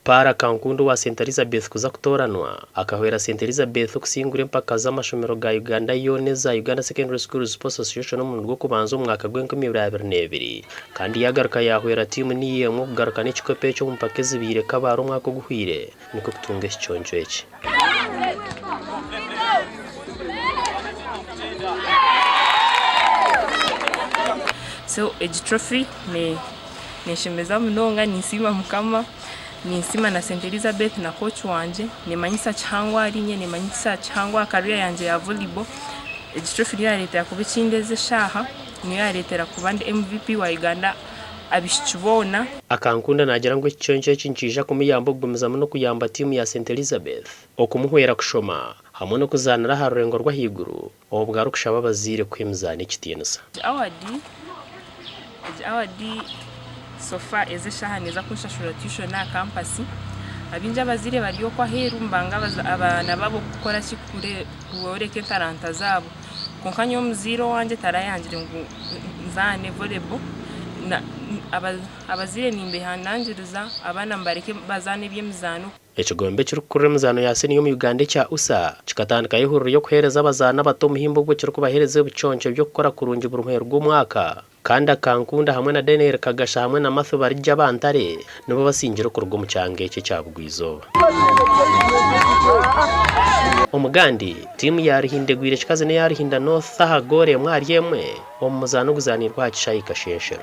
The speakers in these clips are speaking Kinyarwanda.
para kankundu wa St Elizabeth kuza kutoranwa akahwera St Elizabeth okusingura empaka z'amashomero ga Uganda yoneza Uganda Secondary School Sports Association omuntu gwo kubanza omwaka gw'2022 kandi yagaruka yahwera timu niye mu kugaruka n'ekikope cyo mumpaka zibire kabaro omwaka guhwire niko kutunga ekichonjo eki. So age trophy neshemeza munonga nisima mukama nisima na St Elizabeth na coach wanje nemanyisa cyangwa arinye nemanyisa cyangwa career yanje ya volleyball. Age trophy yaletera kubikindeze shaha niyo yaletera kubandi MVP wa Uganda abishibona akankunda nagira ngo icyonje cyinjija kumiyambo gumeza no kuyamba timu ya St Elizabeth okumuhwera kushoma hamwe no kuzanira harurengo rwa higuru obwaro kushaba bazire kwimzana ikitinisa awadi sofa eze shahaneza kunshashura tuition na campus abinja bazire bariyo kwa heru mbanga abana babo gukora kikure woreke talanta zabo konkanyo muziro wanje tarayangire ngo nzane volleyball na abazire nimbe hanangiriza abana mbareke bazane byemizano ekigombe kirukure muzano yase niyo mu Uganda cya usa kikatandika ihuriro yo kuhereza abazana bato muhimbo bwo kiri kubahereza ubuconce byo gukora kurungi burumhero rw'umwaka kandi akankunda hamwe na Daniel Kagasha hamwe na Mathu barija bantare nibo basingira kurwo mu cyange cye cyabugwizo omugandi timu yarihinde gwire chikaze ne yarihinda North Hagore mwari yemwe omuzano guzanirwa kishayika sheshero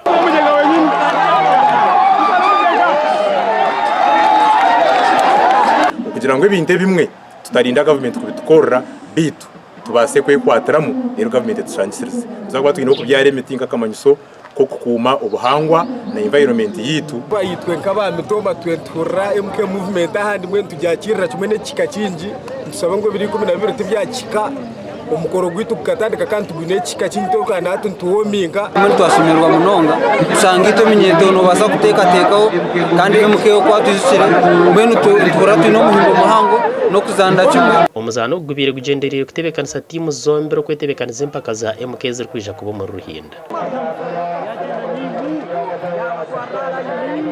kugira ngo ibinde bimwe tutarinda government kubitukorera bitu tubase kwekwataramo rero government tushangisirize uzagwa twino kubyare meeting akamanyiso ko kukuma ubuhangwa na environment yitu bayitwe nk'abami toma twentura MK movement ahandi mwe tujakirira kimwe n'ikikakingi tusaba ngo biri 12 tubyakika umukoro gwitu kukatandika kandi gwine kikakintoka natu ntuwominga mwe twasumirwa munonga usanga ito minyeto no basa kuteka kandi MK yo kwatuzisire mwe tura tuno muhimbo muhango no kuzanda kimwe omuzano gubire gugendereye kutebekanisa timu zombi ro kwetebekaniza impaka za MK ziri kwija kubo mu ruhinda.